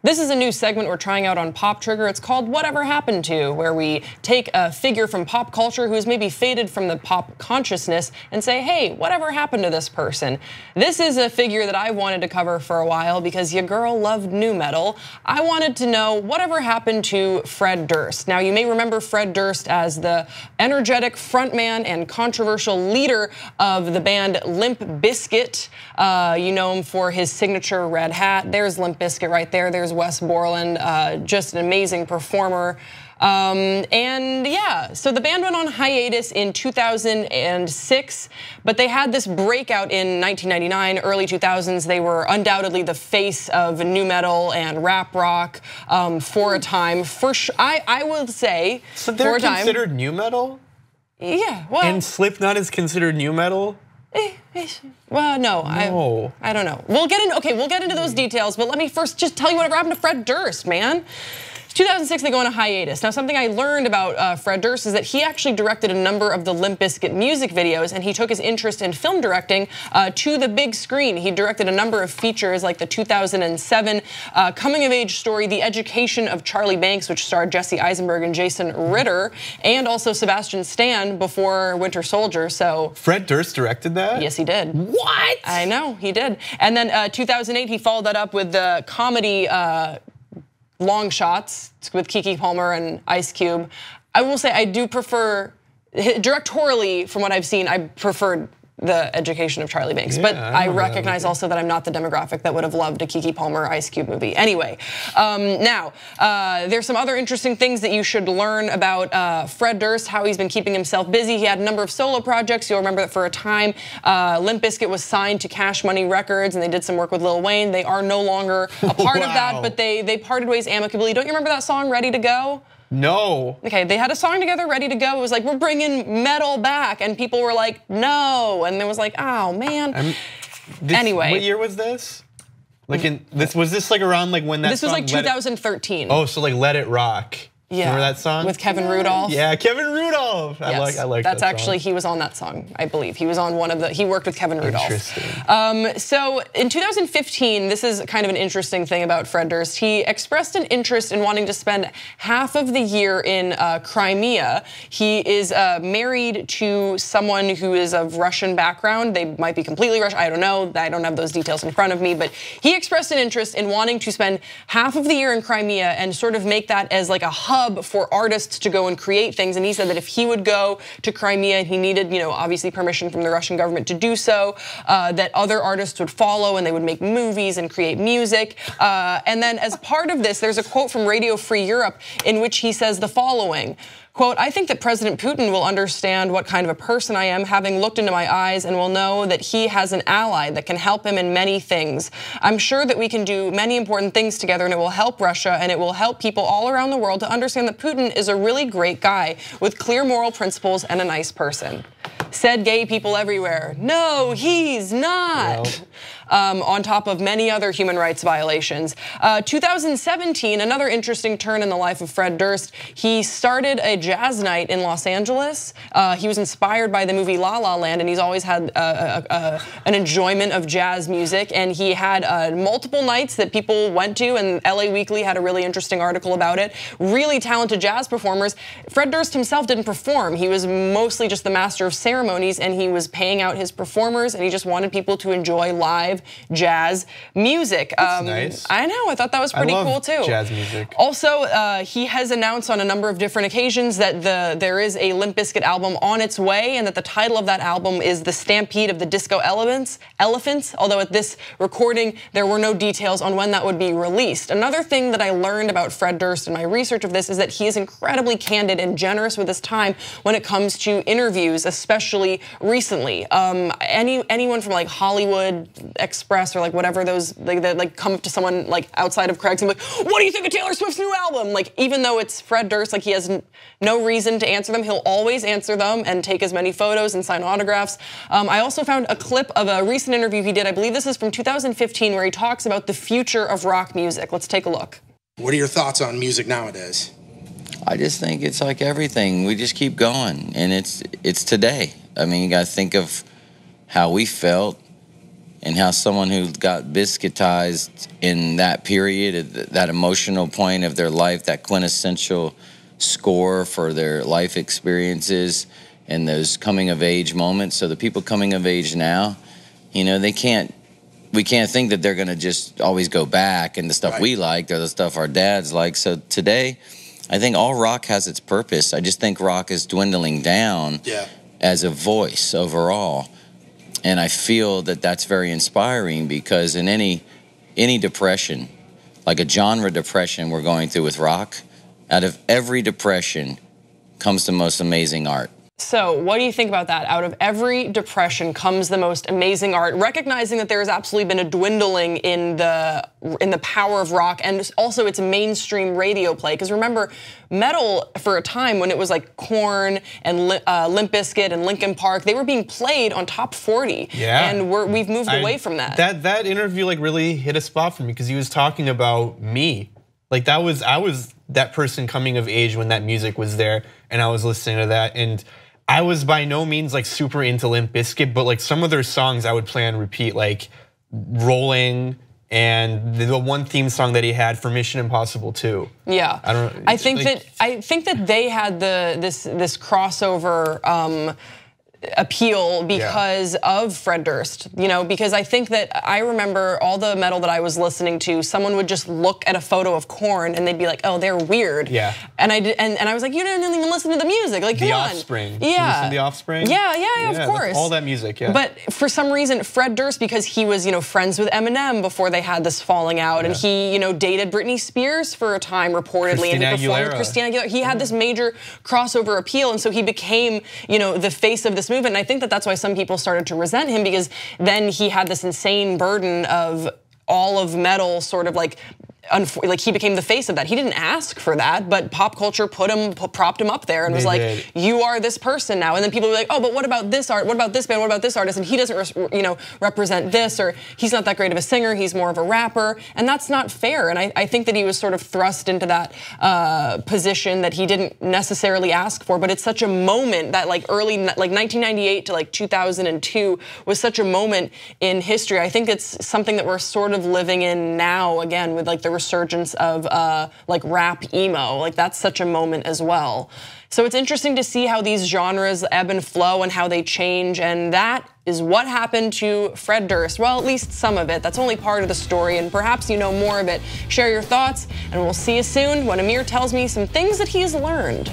This is a new segment we're trying out on Pop Trigger. It's called Whatever Happened To, where we take a figure from pop culture who's maybe faded from the pop consciousness and say, hey, whatever happened to this person? This is a figure that I wanted to cover for a while because your girl loved nu metal. I wanted to know whatever happened to Fred Durst. Now, you may remember Fred Durst as the energetic frontman and controversial leader of the band Limp Bizkit. You know him for his signature red hat. There's Limp Bizkit right there. There's Wes Borland, just an amazing performer. And yeah, so the band went on hiatus in 2006, but they had this breakout in 1999, early 2000s. They were undoubtedly the face of nu metal and rap rock for a time. I would say, so they're considered nu metal? Yeah, well. And Slipknot is considered nu metal? Well, no, I don't know. We'll get into those details, but let me first just tell you whatever happened to Fred Durst, man. 2006, they go on a hiatus. Now, something I learned about Fred Durst is that he actually directed a number of the Limp Bizkit music videos, and he took his interest in film directing to the big screen. He directed a number of features like the 2007 coming-of-age story, The Education of Charlie Banks, which starred Jesse Eisenberg and Jason Ritter, and also Sebastian Stan before Winter Soldier. So Fred Durst directed that? Yes, he did. What? I know, he did. And then 2008, he followed that up with the comedy Long Shots with Keke Palmer and Ice Cube. I will say I do prefer, directorially from what I've seen, I preferred The Education of Charlie Banks, but I recognize also that I'm not the demographic that would have loved a Keke Palmer Ice Cube movie. Anyway, now there's some other interesting things that you should learn about Fred Durst, how he's been keeping himself busy. He had a number of solo projects. You'll remember that for a time, Limp Bizkit was signed to Cash Money Records, and they did some work with Lil Wayne. They are no longer a part of that, but they parted ways amicably. Don't you remember that song, Ready to Go? No. Okay, they had a song together, Ready to Go. It was like, we're bringing metal back. And people were like, no. And it was like, oh, man. Anyway. What year was this? Like was this like around like when that This was like 2013. Oh, so like Let It Rock. Yeah. Remember that song? With Kevin Rudolph? Yeah, Kevin Rudolph. Yes. I like That's that actually, song. he was on that song, I believe. He was on one of the, he worked with Kevin Rudolph. Interesting. So in 2015, this is kind of an interesting thing about Fred Durst. He expressed an interest in wanting to spend half of the year in Crimea. He is married to someone who is of Russian background. They might be completely Russian, I don't know. I don't have those details in front of me, but he expressed an interest in wanting to spend half of the year in Crimea and sort of make that as like a hub for artists to go and create things. And he said that if he would go to Crimea, he needed, obviously permission from the Russian government to do so, that other artists would follow and they would make movies and create music. And then as part of this, there's a quote from Radio Free Europe in which he says the following. Quote, I think that President Putin will understand what kind of a person I am, having looked into my eyes, and will know that he has an ally that can help him in many things. I'm sure that we can do many important things together, and it will help Russia, and it will help people all around the world to understand that Putin is a really great guy with clear moral principles and a nice person. Said gay people everywhere. No, he's not. Well. On top of many other human rights violations. 2017, another interesting turn in the life of Fred Durst. He started a jazz night in Los Angeles. He was inspired by the movie La La Land, and he's always had an enjoyment of jazz music. And he had multiple nights that people went to, and LA Weekly had a really interesting article about it. Really talented jazz performers. Fred Durst himself didn't perform. He was mostly just the master of ceremonies, and he was paying out his performers, and he just wanted people to enjoy live jazz music. That's nice. I know, I thought that was pretty cool too. Jazz music. Also, he has announced on a number of different occasions that there is a Limp Bizkit album on its way, and that the title of that album is The Stampede of the Disco Elephants, although at this recording, there were no details on when that would be released. Another thing that I learned about Fred Durst in my research of this is that he is incredibly candid and generous with his time when it comes to interviews, especially recently. Anyone from like Hollywood Express or like whatever those, they come up to someone like outside of Craig's and be like, what do you think of Taylor Swift's new album? Like, even though it's Fred Durst, like he has no reason to answer them, he'll always answer them and take as many photos and sign autographs. I also found a clip of a recent interview he did, I believe this is from 2015, where he talks about the future of rock music. Let's take a look. What are your thoughts on music nowadays? I just think it's like everything. We just keep going, and it's today. I mean, you gotta think of how we felt and how someone who got biscuitized in that period, that emotional point of their life, that quintessential score for their life experiences and those coming of age moments. So the people coming of age now, you know, we can't think that they're gonna just always go back and the stuff we liked or the stuff our dads like. So today, I think all rock has its purpose. I just think rock is dwindling down as a voice overall. And I feel that that's very inspiring, because in any depression, like a genre depression we're going through with rock, out of every depression comes the most amazing art. So what do you think about that? Out of every depression comes the most amazing art, recognizing that there has absolutely been a dwindling in the power of rock and also its mainstream radio play. Because remember, metal for a time when it was like Korn and Limp Bizkit and Linkin Park, they were being played on top 40. Yeah. And we've moved away from that. That interview like really hit a spot for me, because he was talking about me. Like I was that person coming of age when that music was there, and I was listening to that, and I was by no means like super into Limp Bizkit, but like some of their songs I would play on repeat, like Rolling and the one theme song that he had for Mission Impossible 2. Yeah, I think that they had this crossover appeal because of Fred Durst, you know, because I think that I remember all the metal that I was listening to, someone would just look at a photo of Korn and they'd be like, oh, they're weird. Yeah. And I was like, you didn't even listen to the music, like, come on. The Offspring. Yeah. You listen to The Offspring? Yeah, of course. All that music, yeah. But for some reason, Fred Durst, because he was, you know, friends with Eminem before they had this falling out, and he, you know, dated Britney Spears for a time reportedly, and he performed with Christina Aguilera. He had this major crossover appeal, and so he became, you know, the face of this movement. And I think that that's why some people started to resent him, because then he had this insane burden of all of metal sort of like he became the face of that. He didn't ask for that, but pop culture propped him up there and was like, you are this person now. And then people were like, oh, but what about this art? What about this band? What about this artist? And he doesn't, you know, represent this, or he's not that great of a singer. He's more of a rapper, and that's not fair. And I think that he was sort of thrust into that position that he didn't necessarily ask for. But it's such a moment that like early, like 1998 to like 2002 was such a moment in history. I think it's something that we're sort of living in now again with like the resurgence of like rap emo. Like that's such a moment as well. So it's interesting to see how these genres ebb and flow and how they change, and that is what happened to Fred Durst. Well, at least some of it. That's only part of the story, and perhaps you know more of it. Share your thoughts, and we'll see you soon when Amir tells me some things that he's learned.